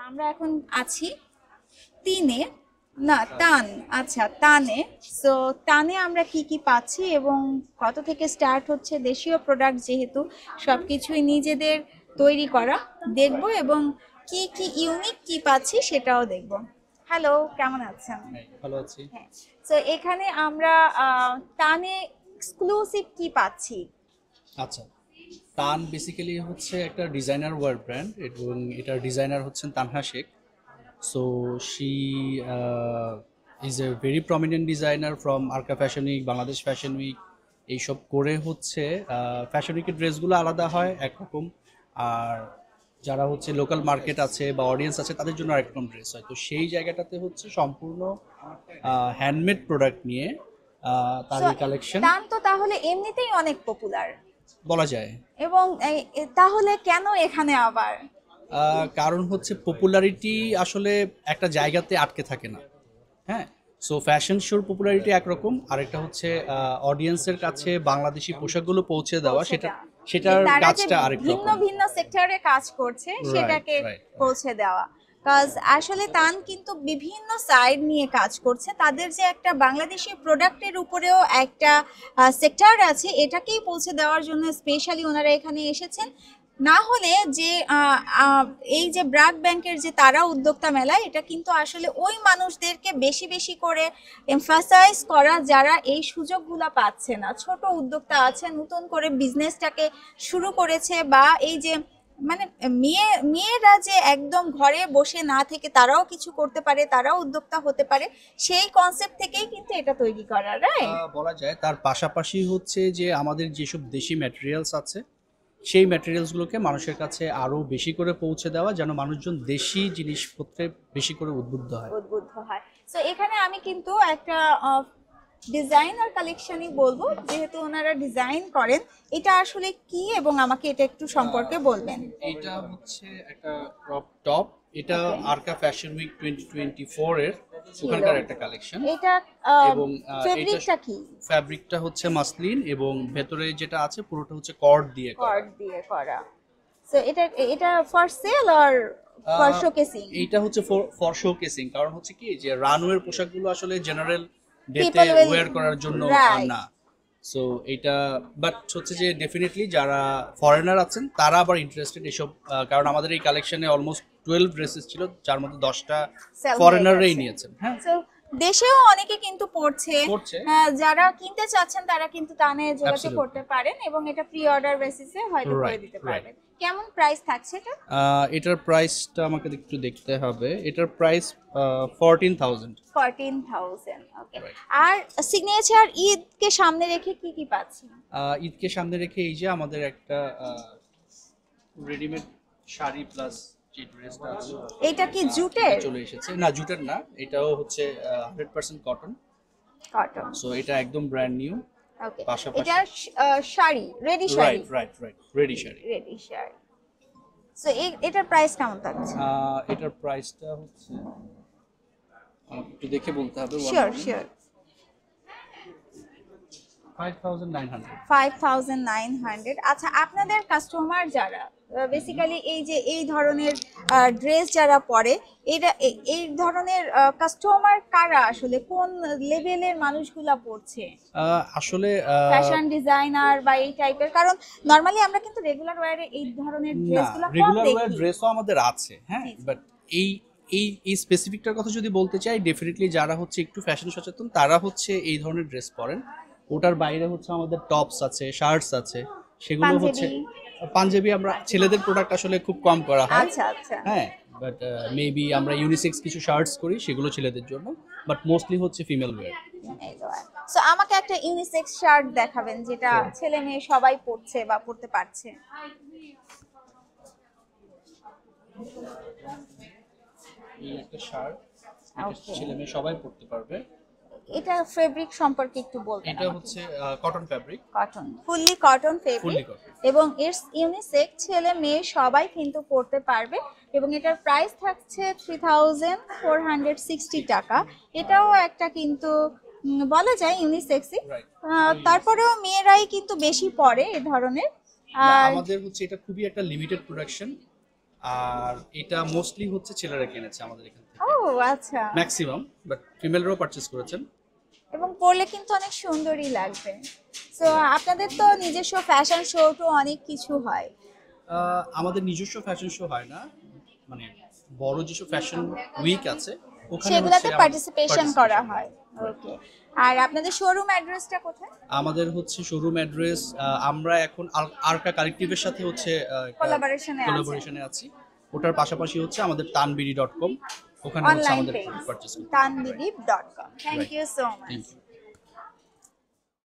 আমরা এখন আছি তিনে, না তান, আচ্ছা তানে। সো তানে আমরা কি কি পাচ্ছি এবং কত থেকে স্টার্ট হচ্ছে, দেশীয় প্রোডাক্ট যেহেতু সবকিছুই নিজেদের তৈরি করা, দেখব এবং কি কি ইউনিক কি পাচ্ছি সেটাও দেখব। হ্যালো, কেমন আছেন? ভালো আছি। হ্যাঁ, সো এখানে আমরা তানে এক্সক্লুসিভ কি পাচ্ছি? আচ্ছা, তান বেসিক্যালি হচ্ছে একটা ডিজাইনার ওয়্যার ব্র্যান্ড এবং এটার ডিজাইনার হচ্ছেন Tanha Sheikh. So she is a very prominent designer from আরকা fashion week, Bangladesh fashion week. এইসব করে হচ্ছে ফ্যাশন উইকের ড্রেসগুলো আলাদা হয় একরকম, আর যারা হচ্ছে লোকাল মার্কেট আছে বা অডিয়েন্স আছে তাদের জন্য আরেকরকম ড্রেস হয়। তো সেই জায়গাটাতে হচ্ছে সম্পূর্ণ হ্যান্ডমেড প্রোডাক্ট নিয়ে তার সো এই কালেকশন তান তো তাহলে এমনিতেই অনেক পপুলার, বলা যায়। এবং তাহলে কেন এখানে আবার? কারণ হচ্ছে পপুলারিটি আসলে একটা জায়গাতে আটকে থাকে না। হ্যাঁ, সো ফ্যাশন শোর পপুলারিটি একরকম, আরেকটা হচ্ছে অডিয়েন্সের কাছে বাংলাদেশি পোশাকগুলো পৌঁছে দেওয়া, সেটা পৌঁছেটা, যে সেটার তারা যে কাজটা আরেক ভিন্ন রকম। ভিন্ন সেক্টরে কাজ করছে রাইট, সেটাকে রাইট। পৌঁছে দেওয়া। কাজ আসলে তান কিন্তু বিভিন্ন সাইড নিয়ে কাজ করছে, তাদের যে একটা বাংলাদেশি প্রোডাক্টের উপরেও একটা সেক্টর আছে, এটাকেই পৌঁছে দেওয়ার জন্য স্পেশালি ওনারা এখানে এসেছেন। না হলে যে এই যে ব্র্যাক ব্যাংকের যে তারা উদ্যোক্তা মেলা, এটা কিন্তু আসলে ওই মানুষদেরকে বেশি বেশি করে এমফাসাইজ করা যারা এই সুযোগগুলো পাচ্ছে না, ছোট উদ্যোক্তা আছে, নতুন করে বিজনেসটাকে শুরু করেছে, বা এই যে মানে মেয়েরা যে একদম ঘরে বসে না থেকে তারাও কিছু করতে পারে, তারাও উদ্যোক্তা হতে পারে, সেই কনসেপ্ট থেকেই কিন্তু এটা তৈরি করা, রাইট? বলা যায় তার পাশাপাশি হচ্ছে যে আমাদের যেসব দেশি ম্যাটেরিয়ালস আছে সেই ম্যাটেরিয়ালসগুলোকে মানুষের কাছে আরো বেশি করে পৌঁছে দেওয়া, যেন মানুষজন দেশি জিনিসপত্রে বেশি করে উদ্বুদ্ধ হয়। উদ্বুদ্ধ হয়। সো এখানে আমি কিন্তু একটা ডিজাইনার কালেকশনই বলবো, যেহেতু ওনারা ডিজাইন করেন। এটা আসলে কি এবং আমাকে এটা একটু সম্পর্কে বলবেন। এটা হচ্ছে একটা ক্রপ টপ। এটা Okay. আরকা ফ্যাশন উইক 2024 এর ওখানকার একটা কালেকশন। এটা এবং ফেব্রিকটা কি? ফ্যাব্রিকটা হচ্ছে মাসলিন এবং ভেতরে যেটা আছে পুরোটা হচ্ছে কর্ড দিয়ে করা। কর্ড দিয়ে করা। সো এটা এটা for sale or for showcasing? এইটা হচ্ছে ফর শোকেসিং, কারণ হচ্ছে কি যে রানওয়ের পোশাকগুলো আসলে জেনারেল ডেতে People will, ওয়্যার করার জন্য right. না। সো এটা বাট হচ্ছে যে ডেফিনেটলি যারা ফরেনার আছেন তারা আবার ইন্টারেস্টেড এসব, কারণ আমাদের এই কালেকশনে অলমোস্ট 12 ড্রেসেস ছিল, যার মধ্যে 10টা Sell হয়ে ফরেনাররাই গেছে। নিয়েছেন। হ্যাঁ, So, দেশেও অনেকে কিন্তু পড়ছে। পড়ছে। যারা কিনতে চাচ্ছেন তারা কিন্তু তানে যোগাযোগ Absolutely. করতে পারেন এবং এটা প্রি অর্ডার বেসিসে হয়তো করে Right, দিতে right. পারবেন। কেমন প্রাইস থাকছে এটা? এটার প্রাইসটা আমাকে একটু দেখতে হবে। এটার প্রাইস 14,000। 14,000, ওকে। Right. আর সিগনেচার ঈদকে সামনে রেখে কি কি পাচ্ছি? ঈদকে সামনে রেখে এই যে আমাদের একটা রেডিমেড শাড়ি প্লাস যে ড্রেসটা আছে এটা কি জুটের? এটা চলে এসেছে। না, জুটের না, এটাও হচ্ছে 100% কটন। কটন, সো এটা একদম ব্র্যান্ড নিউ। ওকে। পাশাপাশি এটা sari, ready sari. Right, right, right, ready sari. Ready sari. So এটার প্রাইস কেমন থাকছে? এটার প্রাইসটা হচ্ছে আমাকে একটু দেখে বলতে হবে। Sure sure. 5,900। 5,900। আচ্ছা, আপনাদের কাস্টমার যারা বেসিক্যালি এই যে এই ধরনের ড্রেস যারা পরে, এটা এই ধরনের কাস্টমার কারা, আসলে কোন লেভেলের মানুষগুলা পড়ছে? আসলে ফ্যাশন ডিজাইনার বা এই টাইপের? কারণ নরমালি আমরা কিন্তু রেগুলার ওয়্যারে এই ধরনের না, ড্রেসগুলো কম রেগুলার ওয়্যার দেখি। ড্রেসও আমাদের আছে, হ্যাঁ, জি, জি। বাট এই এই এই স্পেসিফিকটার কথা যদি বলতে চাই, ডেফিনেটলি যারা হচ্ছে একটু ফ্যাশন সচেতন তারা হচ্ছে এই ধরনের ড্রেস পরেন। ওটার বাইরে হচ্ছে আমাদের টপস আছে, শার্টস আছে, সেগুলো হচ্ছে পাঞ্জাবি? পাঞ্জাবি আমরা ছেলেদের প্রোডাক্ট আসলে খুব কম করা হয়। আচ্ছা আচ্ছা। হ্যাঁ, বাট মেবি আমরা ইউনিসেক্স কিছু শার্টস করি, সেগুলো ছেলেদের জন্য, বাট মোস্টলি হচ্ছে ফিমেল ওয়্যার। সো আমাকে একটা ইউনিসেক্স শার্ট দেখাবেন যেটা ছেলে মেয়ে সবাই পরছে বা পরতে পারছে। এই একটা শার্ট, এটা ছেলে মেয়ে সবাই পরতে পারবে। এটা ফেব্রিক সম্পর্কে একটু বলবেন এটা আমাকে? হচ্ছে cotton fabric. Cotton, fully cotton fully fabric, cotton. এবং ইটস ইউনিসেক্স, ছেলে মেয়ে সবাই কিন্তু পরতে পারবে। এবং এটার প্রাইস থাকছে 3,460 টাকা। এটাও একটা কিন্তু বলা যায় ইউনিসেক্সই। রাইট। তারপরেও মেয়েরাই কিন্তু বেশি পরে এ ধরনের। আর আমাদের হচ্ছে এটা খুবই একটা লিমিটেড প্রোডাকশন। আর এটা মোস্টলি হচ্ছে ছেলেরা কিনেছে আমাদের এখান থেকে, ও আচ্ছা। ম্যাক্সিমাম, বাট ফিমেলরাও পারচেজ করেছেন। এবং পরলে কিন্তু অনেক সুন্দরই লাগবে। সো আপনাদের তো নিজস্ব ফ্যাশন শো তো অনেক কিছু হয়। আমাদের নিজস্ব ফ্যাশন শো হয় না, মানে বড় যেসব ফ্যাশন উইক আছে ওখানে সেগুলাতে হচ্ছে পার্টিসিপেশন করা হয়। ওকে। আর আপনাদের শোরুম অ্যাড্রেসটা কোথায়? আমাদের হচ্ছে শোরুম অ্যাড্রেস, আমরা এখন আরকা কালেক্টিভের সাথে হচ্ছে কোলাবোরেশনে আছে। কোলাবোরেশনে আছি। ওটার পাশাপাশি হচ্ছে আমাদের tanbidi.com, ওখানে হচ্ছে অনলাইন আমাদের পেজ পারচেজ করতে tanbidi.com। Thank Right. You so much. Thank you.